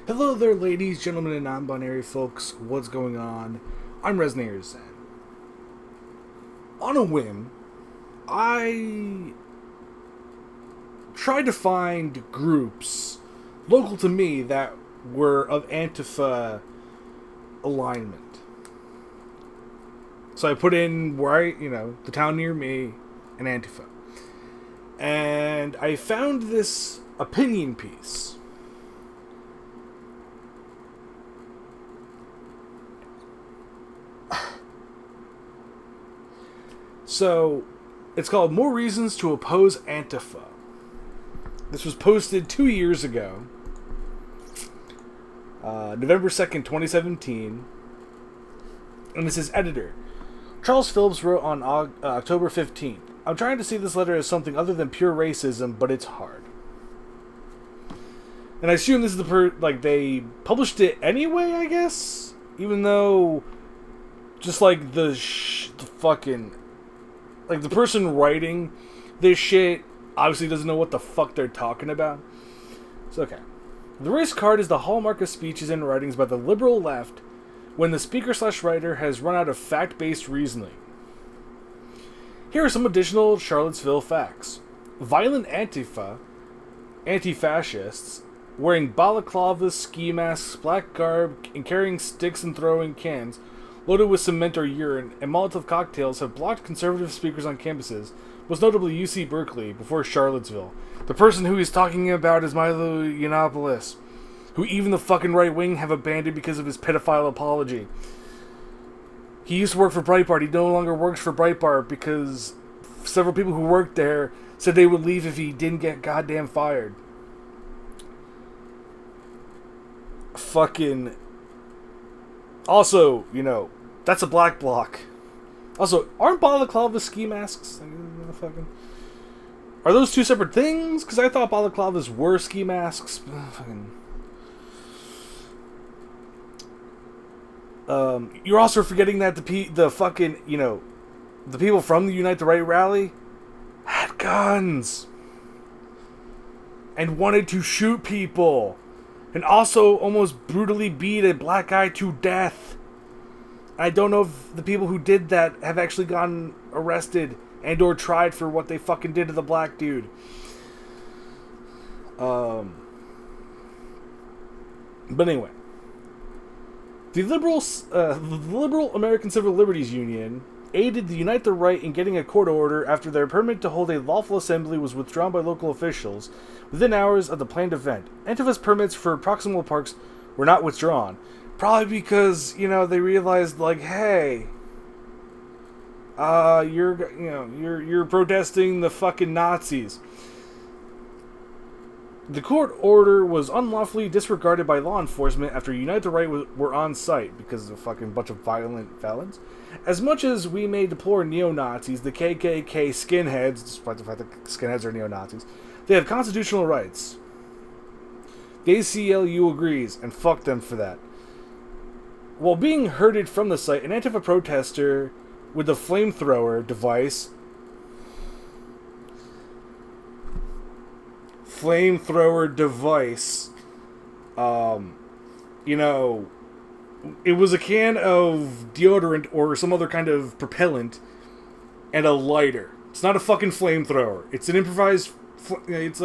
Hello there, ladies, gentlemen, and non-binary folks. What's going on? I'm RezenatorZen. On a whim, I tried to find groups local to me that were of Antifa alignment. So I put in the town near me, and Antifa. And I found this opinion piece. So, it's called More Reasons to Oppose Antifa. This was posted 2 years ago, November 2nd, 2017. And this is editor. Charles Phillips wrote on October 15th. I'm trying to see this letter as something other than pure racism, but it's hard. And I assume this is they published it anyway, I guess? Even though, just like the person writing this shit obviously doesn't know what the fuck they're talking about. So, okay. The race card is the hallmark of speeches and writings by the liberal left when the speaker/writer has run out of fact-based reasoning. Here are some additional Charlottesville facts. Violent anti-fascists, wearing balaclavas, ski masks, black garb, and carrying sticks and throwing cans loaded with cement or urine, and Molotov cocktails have blocked conservative speakers on campuses, most notably UC Berkeley, before Charlottesville. The person who he's talking about is Milo Yiannopoulos, who even the fucking right wing have abandoned because of his pedophile apology. He used to work for Breitbart. He no longer works for Breitbart because several people who worked there said they would leave if he didn't get goddamn fired. Fucking... Also, that's a black bloc. Also, aren't balaclavas ski masks? Are those two separate things? Because I thought balaclavas were ski masks. You're also forgetting that the people from the Unite the Right rally had guns and wanted to shoot people. And also almost brutally beat a black guy to death. I don't know if the people who did that have actually gotten arrested and or tried for what they fucking did to the black dude. But anyway. The Liberal American Civil Liberties Union aided the Unite the Right in getting a court order after their permit to hold a lawful assembly was withdrawn by local officials within hours of the planned event. Antifa's permits for proximal parks were not withdrawn, probably because they realized hey, you're protesting the fucking Nazis. The court order was unlawfully disregarded by law enforcement after Unite the Right were on site because of a fucking bunch of violent felons. As much as we may deplore neo-Nazis, the KKK skinheads, despite the fact that skinheads are neo-Nazis, they have constitutional rights. The ACLU agrees, and fuck them for that. While being herded from the site, an Antifa protester with a flamethrower device it was a can of deodorant or some other kind of propellant and a lighter. It's not a fucking flamethrower. It's an improvised... If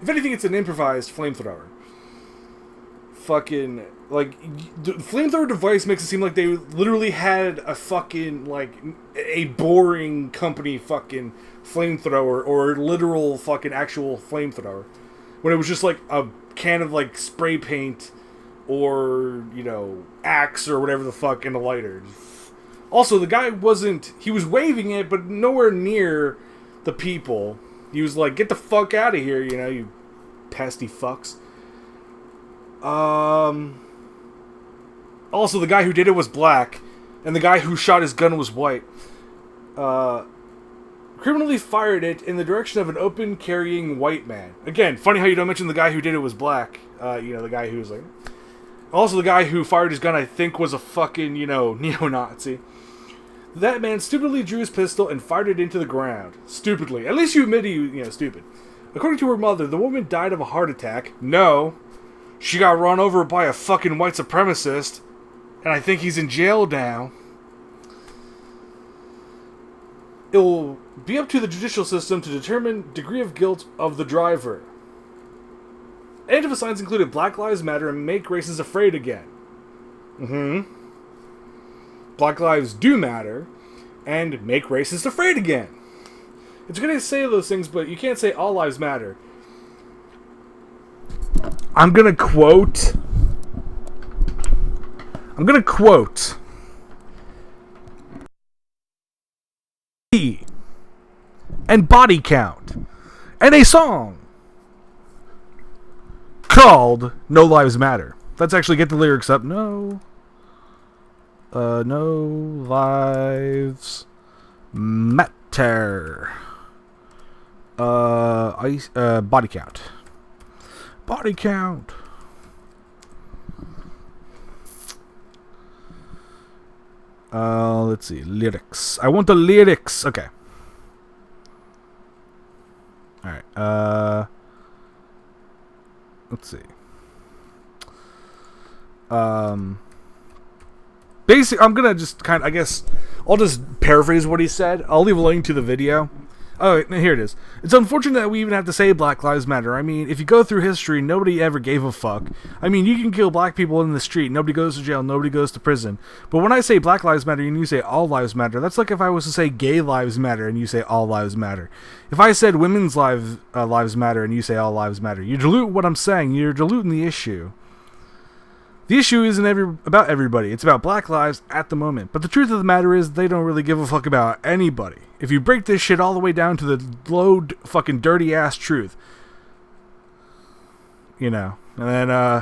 anything, it's an improvised flamethrower. Fucking... the flamethrower device makes it seem like they literally had a fucking, a boring company fucking flamethrower or literal fucking actual flamethrower. When it was just, a can of, spray paint or, Axe or whatever the fuck in a lighter. Also, the guy he was waving it, but nowhere near the people. He was like, get the fuck out of here, you pesty fucks. Also, the guy who did it was black, and the guy who shot his gun was white. Criminally fired it in the direction of an open-carrying white man. Again, funny how you don't mention the guy who did it was black. The guy who was Also, the guy who fired his gun, I think, was a fucking, neo-Nazi. That man stupidly drew his pistol and fired it into the ground. Stupidly. At least you admit stupid. According to her mother, the woman died of a heart attack. No. She got run over by a fucking white supremacist, and I think he's in jail now. It will be up to the judicial system to determine degree of guilt of the driver. Antifa signs included Black Lives Matter and Make Racists Afraid Again. Black Lives Do Matter and Make Racists Afraid Again. It's going to say those things, but you can't say All Lives Matter. I'm going to quote and Body Count and a song called No Lives Matter. Let's actually get the lyrics up. No lives matter. Body count. Body count. Let's see. Lyrics. I want the lyrics. Okay. Alright. Let's see. Basically, I'm gonna just kind of, I guess, I'll just paraphrase what he said. I'll leave a link to the video. Oh, here it is. It's unfortunate that we even have to say Black Lives Matter. I mean, if you go through history, nobody ever gave a fuck. I mean, you can kill black people in the street. Nobody goes to jail. Nobody goes to prison. But when I say Black Lives Matter and you say All Lives Matter, that's like if I was to say Gay Lives Matter and you say All Lives Matter. If I said Women's Lives Matter and you say All Lives Matter, you dilute what I'm saying. You're diluting the issue. The issue isn't about everybody. It's about black lives at the moment. But the truth of the matter is they don't really give a fuck about anybody. If you break this shit all the way down to the low fucking dirty ass truth. You know. And then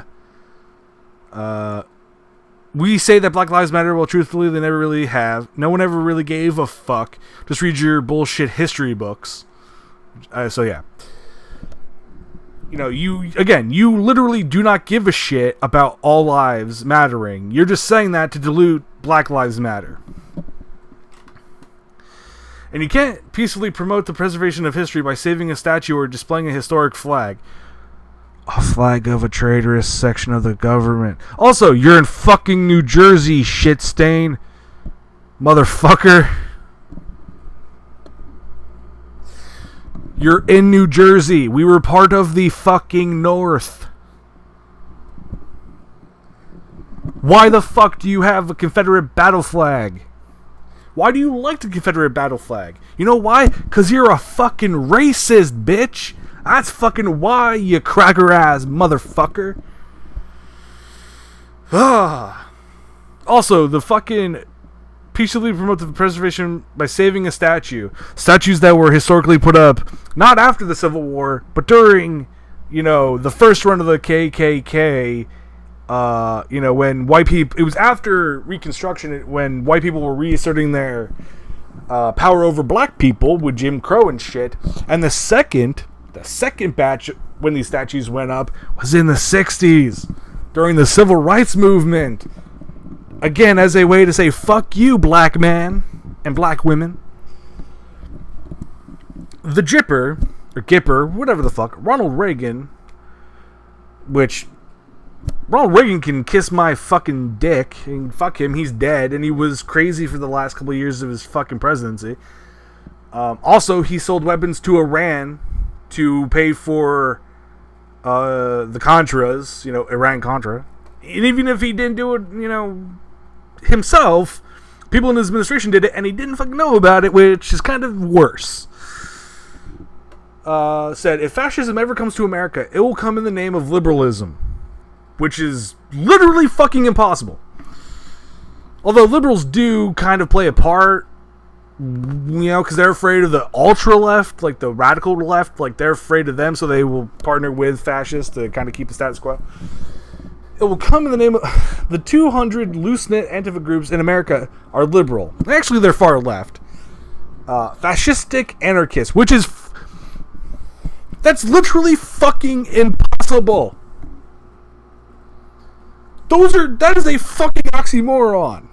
we say that Black Lives Matter, well truthfully they never really have. No one ever really gave a fuck. Just read your bullshit history books. So yeah. You know, you literally do not give a shit about all lives mattering. You're just saying that to dilute Black Lives Matter. And you can't peacefully promote the preservation of history by saving a statue or displaying a historic flag. A flag of a traitorous section of the government. Also, you're in fucking New Jersey, shit stain. Motherfucker. You're in New Jersey. We were part of the fucking North. Why the fuck do you have a Confederate battle flag? Why do you like the Confederate battle flag? You know why? Because you're a fucking racist, bitch. That's fucking why, you cracker-ass motherfucker. Also, the fucking... peacefully promote the preservation by saving a statue. Statues that were historically put up not after the Civil War, but during, you know, the first run of the KKK. You know, when white people... it was after Reconstruction, when white people were reasserting their power over black people with Jim Crow and shit. And the second batch when these statues went up was in the 60s, during the Civil Rights Movement. Again, as a way to say, fuck you, black man and black women. The Gipper, or Gipper, whatever the fuck, Ronald Reagan, which, Ronald Reagan can kiss my fucking dick, and fuck him, he's dead, and he was crazy for the last couple of years of his fucking presidency. Also, he sold weapons to Iran to pay for the Contras, you know, Iran-Contra. And even if he didn't do it, you know, himself, people in his administration did it, and he didn't fucking know about it, which is kind of worse. Said, if fascism ever comes to America, it will come in the name of liberalism, which is literally fucking impossible. Although liberals do kind of play a part, you know, because they're afraid of the ultra-left, like the radical left, like they're afraid of them, so they will partner with fascists to kind of keep the status quo. It will come in the name of... the 200 loose-knit Antifa groups in America are liberal. Actually, they're far left. Fascistic anarchists, which is... that's literally fucking impossible. That is a fucking oxymoron.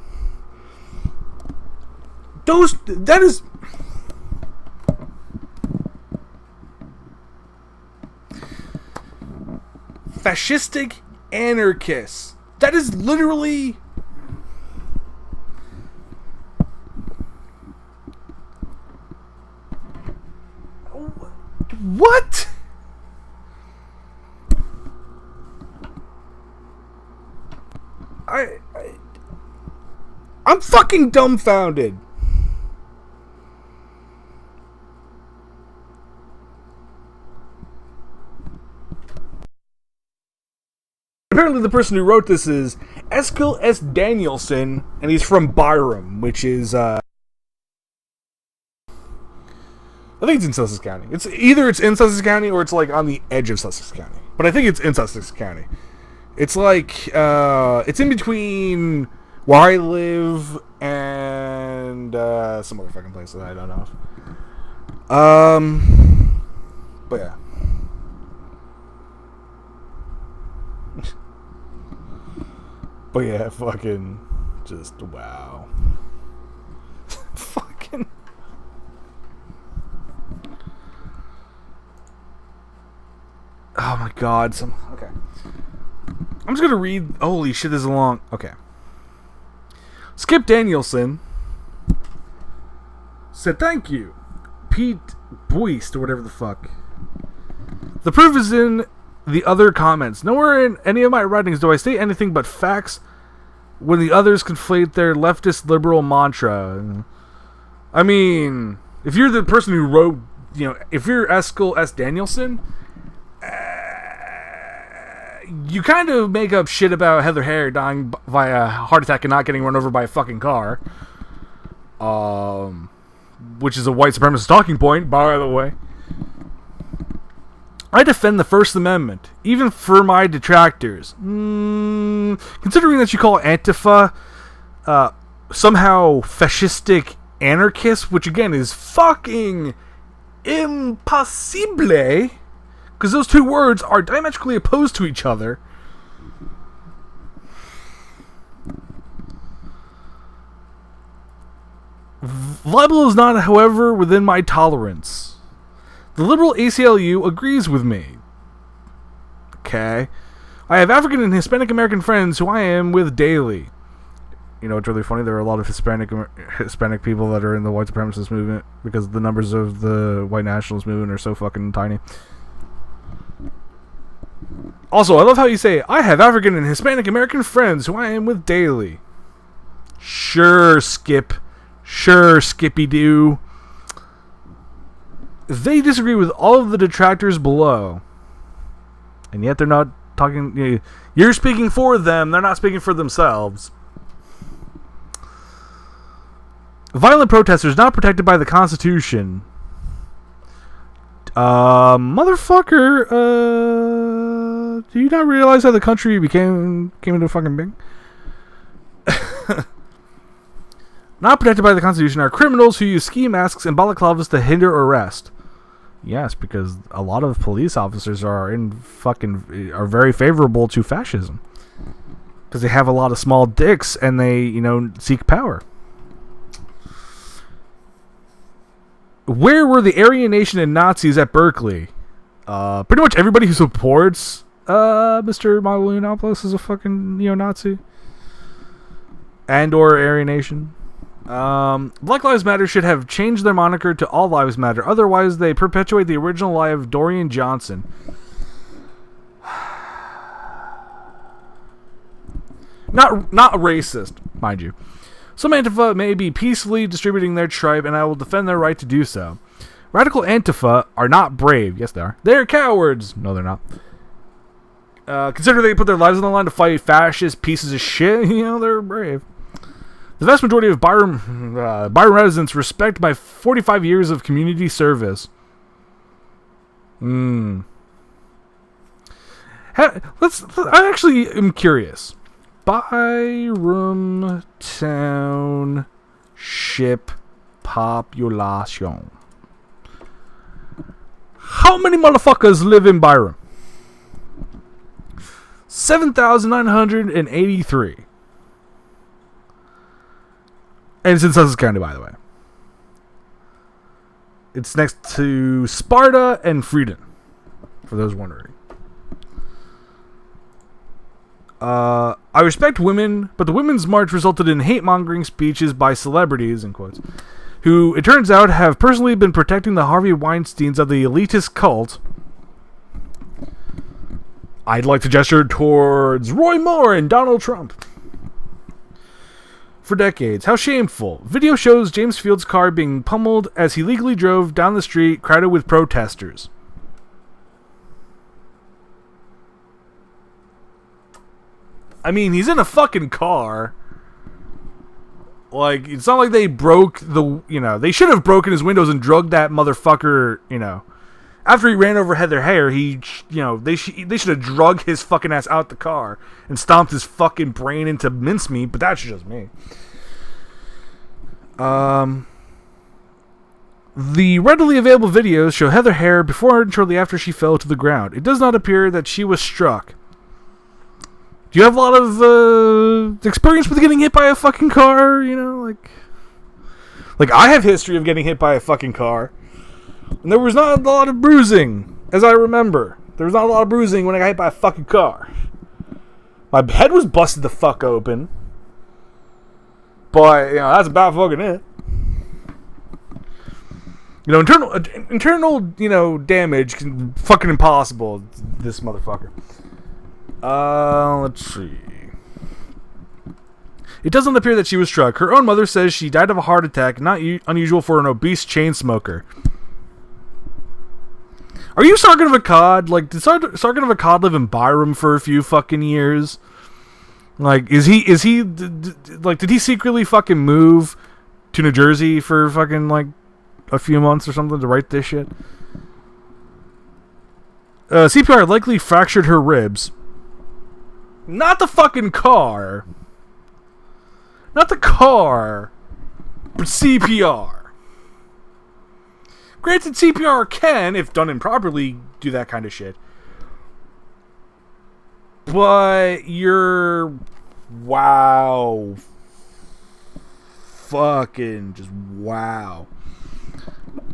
That is... fascistic anarchists. That is literally... What? I'm fucking dumbfounded. Apparently the person who wrote this is Eskil S. Danielson, and he's from Byram, which is, I think it's in Sussex County. It's in Sussex County or it's like on the edge of Sussex County. But I think it's in Sussex County. It's like, it's in between where I live and, some other fucking place that I don't know of. But yeah. But yeah, fucking, just, wow. Fucking. Oh my god, okay. I'm just gonna read, holy shit, this is long, okay. Skip Danielson said, thank you, Pete Boyce, or whatever the fuck. The proof is in the other comments. Nowhere in any of my writings do I state anything but facts when the others conflate their leftist liberal mantra. I mean, if you're the person who wrote, if you're Eskil S. Danielson, you kind of make up shit about Heather Hare dying via a heart attack and not getting run over by a fucking car. Which is a white supremacist talking point, by the way. I defend the First Amendment, even for my detractors. Considering that you call Antifa somehow fascistic anarchists, which again is fucking impossible, because those two words are diametrically opposed to each other. Libel is not, however, within my tolerance. The liberal ACLU agrees with me. Okay. I have African and Hispanic American friends who I am with daily. You know, it's really funny. There are a lot of Hispanic people that are in the white supremacist movement because the numbers of the white nationalist movement are so fucking tiny. Also, I love how you say, I have African and Hispanic American friends who I am with daily. Sure, Skip. Sure, Skippy-Doo. They disagree with all of the detractors below. And yet they're not talking... You're speaking for them, they're not speaking for themselves. Violent protesters not protected by the Constitution. Motherfucker, do you not realize how the country came into fucking being? Not protected by the Constitution are criminals who use ski masks and balaclavas to hinder arrest. Yes, because a lot of police officers are very favorable to fascism. Because they have a lot of small dicks and they, seek power. Where were the Aryan Nation and Nazis at Berkeley? Pretty much everybody who supports Mr. Milo Yiannopoulos is a fucking neo-Nazi. And or Aryan Nation. Black Lives Matter should have changed their moniker to All Lives Matter. Otherwise, they perpetuate the original lie of Dorian Johnson. Not racist, mind you. Some Antifa may be peacefully distributing their tripe, and I will defend their right to do so. Radical Antifa are not brave. Yes, they are. They're cowards. No, they're not. Consider they put their lives on the line to fight fascist pieces of shit. They're brave. The vast majority of Byram residents respect my 45 years of community service. I actually am curious. Byram Township population. How many motherfuckers live in Byram? 7,983. And it's in Sussex County, by the way. It's next to Sparta and Friedan, for those wondering. I respect women, but the Women's March resulted in hate-mongering speeches by celebrities, in quotes, who, it turns out, have personally been protecting the Harvey Weinsteins of the elitist cult. I'd like to gesture towards Roy Moore and Donald Trump. For decades. How shameful. Video shows James Fields' car being pummeled as he legally drove down the street crowded with protesters. I mean, he's in a fucking car. Like, it's not like they broke the, they should have broken his windows and drugged that motherfucker, After he ran over Heather Heyer, they should have drugged his fucking ass out the car and stomped his fucking brain into mincemeat, but that's just me. The readily available videos show Heather Heyer before and shortly after she fell to the ground. It does not appear that she was struck. Do you have a lot of experience with getting hit by a fucking car? Like I have history of getting hit by a fucking car. And there was not a lot of bruising, as I remember. There was not a lot of bruising when I got hit by a fucking car. My head was busted the fuck open. But, that's about fucking it. Internal, damage can fucking impossible. This motherfucker. Let's see. It doesn't appear that she was struck. Her own mother says she died of a heart attack, not unusual for an obese chain smoker. Are you Sargon of Akkad? Like, did Sargon of Akkad live in Byram for a few fucking years? Like, did he secretly fucking move to New Jersey for fucking, like, a few months or something to write this shit? CPR likely fractured her ribs. Not the fucking car. Not the car. But CPR. Granted, CPR can, if done improperly, do that kind of shit. But wow. Fucking just wow.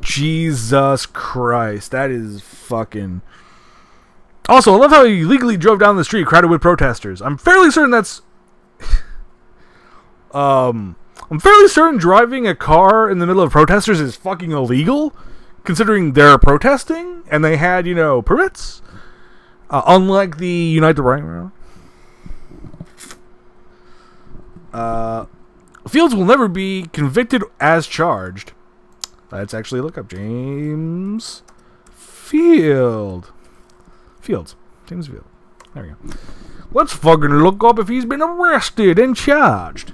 Jesus Christ. That is fucking... Also, I love how he legally drove down the street crowded with protesters. I'm fairly certain that's... I'm fairly certain driving a car in the middle of protesters is fucking illegal, considering they're protesting, and they had, permits. Unlike the Unite the Right. Fields will never be convicted as charged. Let's actually look up James Fields. James Field. There we go. Let's fucking look up if he's been arrested and charged.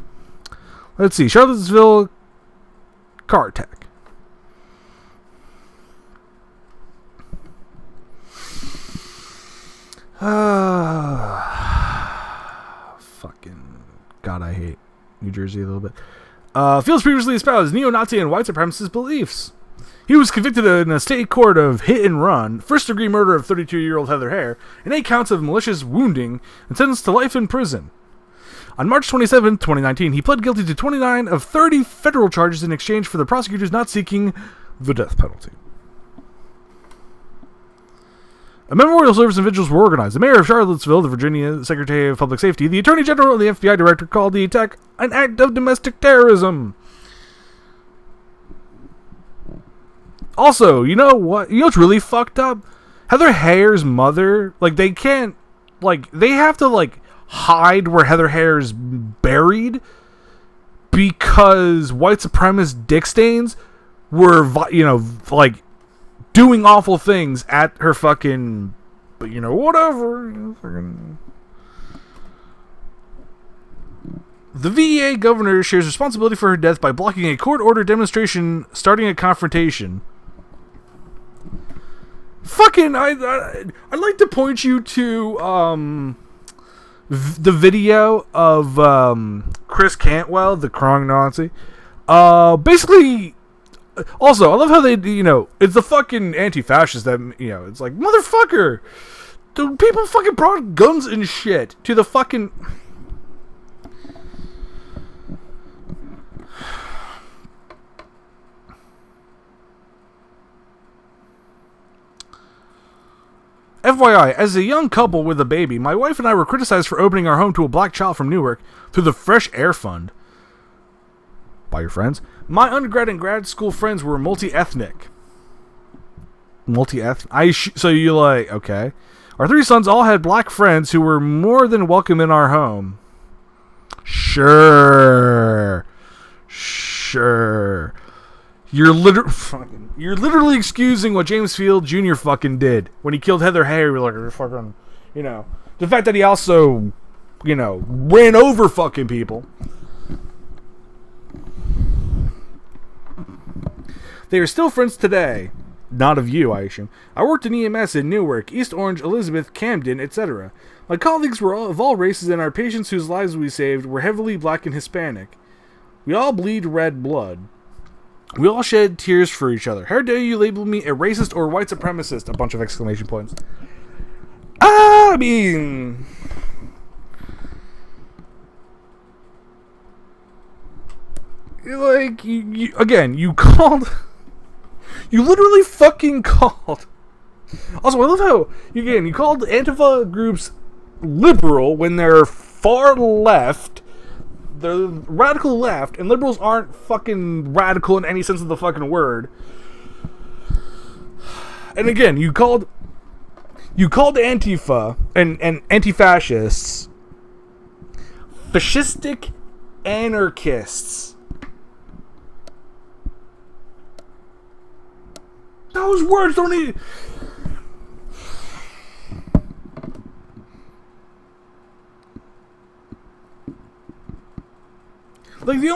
Let's see. Charlottesville car attack. Fucking God, I hate New Jersey a little bit. Fields previously espoused neo-Nazi and white supremacist beliefs. He was convicted in a state court of hit and run, first-degree murder of 32-year-old Heather Heyer, and 8 counts of malicious wounding, and sentenced to life in prison. On March 27, 2019, he pled guilty to 29 of 30 federal charges in exchange for the prosecutors not seeking the death penalty. A memorial service and vigils were organized. The mayor of Charlottesville, the Virginia Secretary of Public Safety, the Attorney General, and the FBI Director called the attack an act of domestic terrorism. Also, you know what? You know what's really fucked up? Heather Heyer's mother, they can't, they have to, hide where Heather Heyer's buried because white supremacist dick stains were, doing awful things at her fucking, whatever. The VA governor shares responsibility for her death by blocking a court-ordered demonstration starting a confrontation. Fucking, I'd like to point you to, the video of, Chris Cantwell, the Krong Nazi. Basically, also, I love how they, it's the fucking anti-fascists that, it's like, motherfucker! The people fucking brought guns and shit to the fucking... FYI, as a young couple with a baby, my wife and I were criticized for opening our home to a black child from Newark through the Fresh Air Fund. By your friends. My undergrad and grad school friends were multi-ethnic. So you like, okay. Our 3 sons all had black friends who were more than welcome in our home. Sure. You're literally excusing what James Field Jr. fucking did when he killed Heather Hay. Like, fucking, the fact that he also, ran over fucking people. They are still friends today. Not of you, I assume. I worked in EMS in Newark, East Orange, Elizabeth, Camden, etc. My colleagues were of all races, and our patients whose lives we saved were heavily black and Hispanic. We all bleed red blood. We all shed tears for each other. How dare you label me a racist or white supremacist? A bunch of exclamation points. I mean... Like, you called... You literally fucking called... Also, I love how, you called Antifa groups liberal when they're far left... The radical left, and liberals aren't fucking radical in any sense of the fucking word. And again, you called Antifa and anti-fascists fascistic anarchists. Those words don't even... Like, the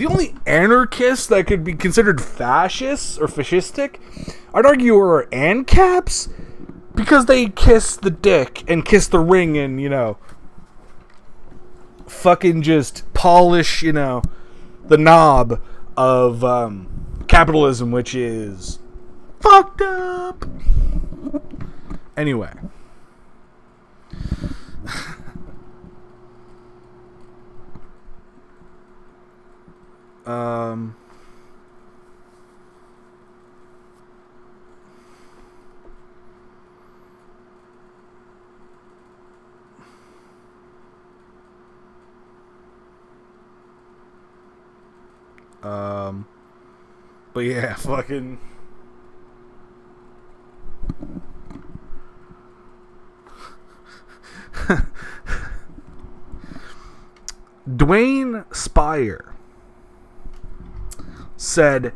only anarchists that could be considered fascists or fascistic, I'd argue, are ANCAPs, because they kiss the dick and kiss the ring and, fucking just polish, the knob of capitalism, which is fucked up. Anyway. But yeah, fucking... Dwayne Spire said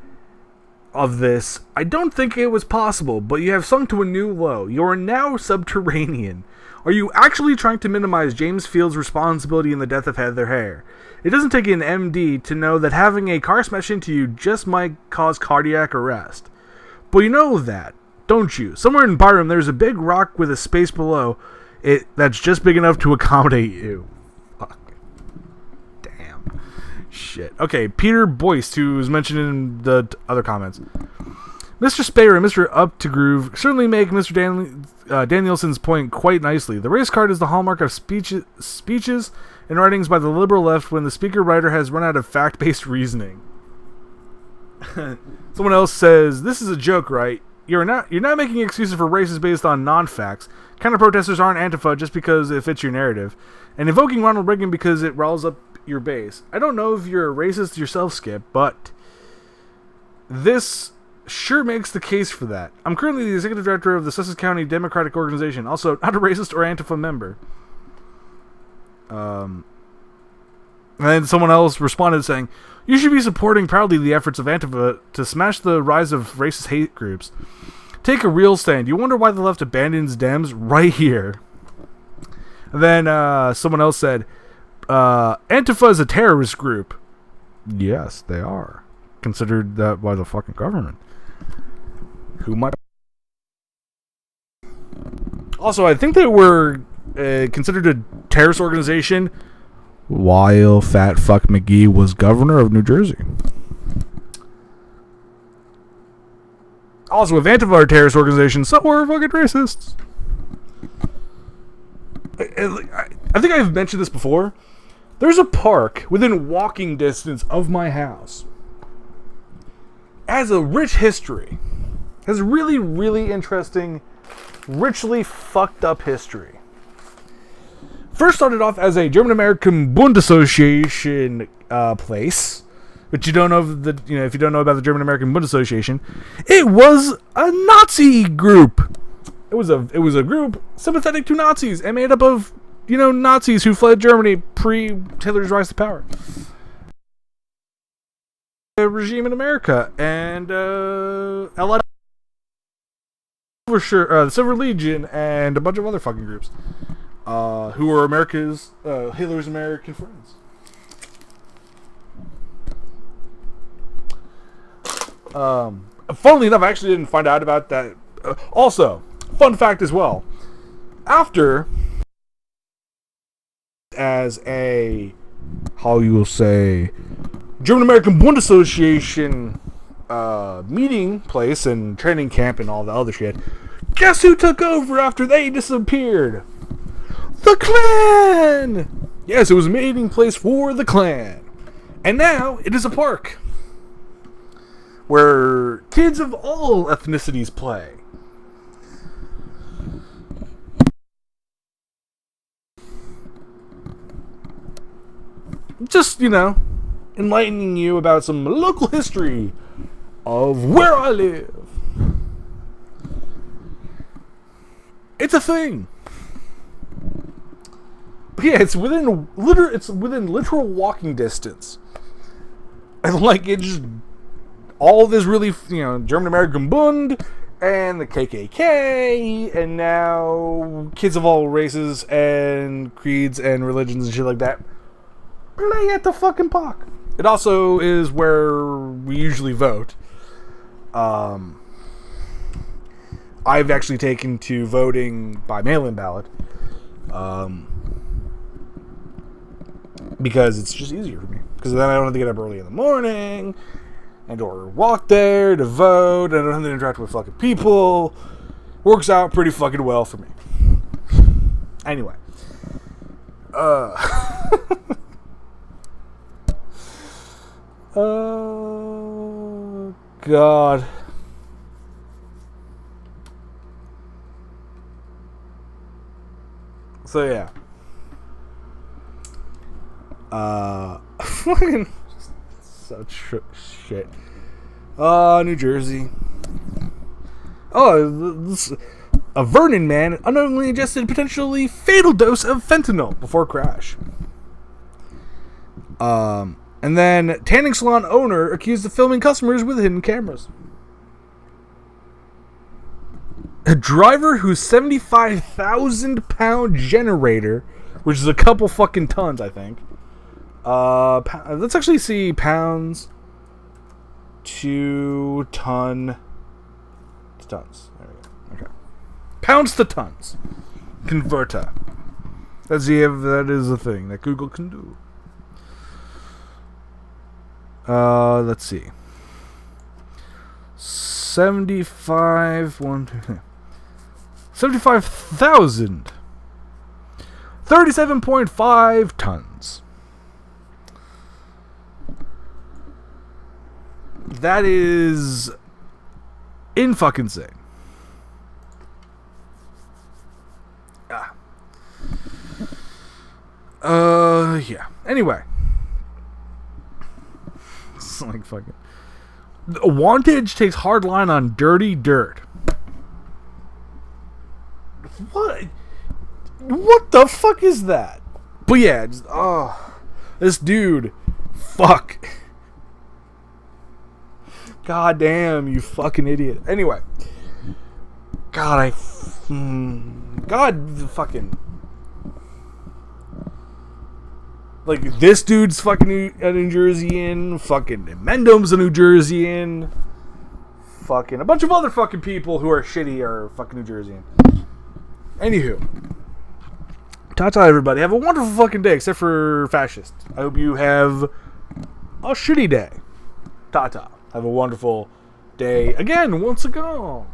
of this, I don't think it was possible, but you have sunk to a new low. You are now subterranean. Are you actually trying to minimize James Field's responsibility in the death of Heather Hay? It doesn't take an MD to know that having a car smash into you just might cause cardiac arrest. But you know that, don't you? Somewhere in Byram, there's a big rock with a space below it that's just big enough to accommodate you. Fuck. Damn. Shit. Okay, Peter Boyce, who was mentioned in the other comments. Mr. Spayer and Mr. Up to Groove certainly make Mr. Danielson's point quite nicely. The race card is the hallmark of speeches and writings by the liberal left when the speaker writer has run out of fact-based reasoning. Someone else says, this is a joke, right? You're not making excuses for races based on non-facts. Counter-protesters aren't Antifa just because it fits your narrative. And invoking Ronald Reagan because it riles up your base. I don't know if you're a racist yourself, Skip, but this sure makes the case for that. I'm currently the executive director of the Sussex County Democratic Organization, also not a racist or Antifa member. And then someone else responded saying, you should be supporting proudly the efforts of Antifa to smash the rise of racist hate groups. Take a real stand. You wonder why the left abandons Dems? Right here. And then someone else said, Antifa is a terrorist group. Yes, they are. Considered that by the fucking government. Who might... Also, I think they were considered a terrorist organization while Fat Fuck McGee was governor of New Jersey. Also, if Antifa are a terrorist organization, so we're fucking racists. I think I've mentioned this before. There's a park within walking distance of my house. It has a rich history. It has really, really interesting richly fucked up history. First started off as a German-American Bund Association place, which you don't know if you don't know about the German-American Bund Association, it was a Nazi group. It was a group sympathetic to Nazis and made up of Nazis who fled Germany pre-Hitler's rise to power. The regime in America and the Silver Legion and a bunch of other fucking groups who were Hitler's American friends. Funnily enough, I actually didn't find out about that. Also, fun fact as well. After, as a, how you will say, German-American Bund Association meeting place and training camp and all the other shit, guess who took over after they disappeared? The Klan! Yes, it was a meeting place for the Klan. And now, it is a park where kids of all ethnicities play. Just, enlightening you about some local history of where I live. It's a thing. But yeah, it's within literal walking distance. And it's just all this really, German American Bund and the KKK, and now kids of all races and creeds and religions and shit like that play at the fucking park. It also is where we usually vote. I've actually taken to voting by mail-in ballot. Because it's just easier for me. Because then I don't have to get up early in the morning and or walk there to vote. I don't have to interact with fucking people. Works out pretty fucking well for me. Anyway. Oh, God. So, yeah. Fucking such shit. New Jersey. A Vernon man unknowingly ingested potentially fatal dose of fentanyl before crash. And then tanning salon owner accused of filming customers with hidden cameras. A driver whose 75,000 pound generator, which is a couple fucking tons, I think. Let's actually see pounds to tons. There we go. Okay. Pounds to tons. Converter. That is a thing that Google can do. Let's see. 75,000. 37.5 tons. That is fucking insane. Yeah. Anyway. It's like fucking... Wantage takes hard line on dirty dirt. What? What the fuck is that? But yeah, this dude. Fuck. God damn, you fucking idiot. Anyway. God, fucking... Like, this dude's fucking a New Jerseyan. Fucking Mendham's a New Jerseyan. Fucking a bunch of other fucking people who are shitty are fucking New Jerseyan. Anywho. Ta-ta, everybody. Have a wonderful fucking day, except for fascists. I hope you have a shitty day. Ta-ta. Have a wonderful day again, once again.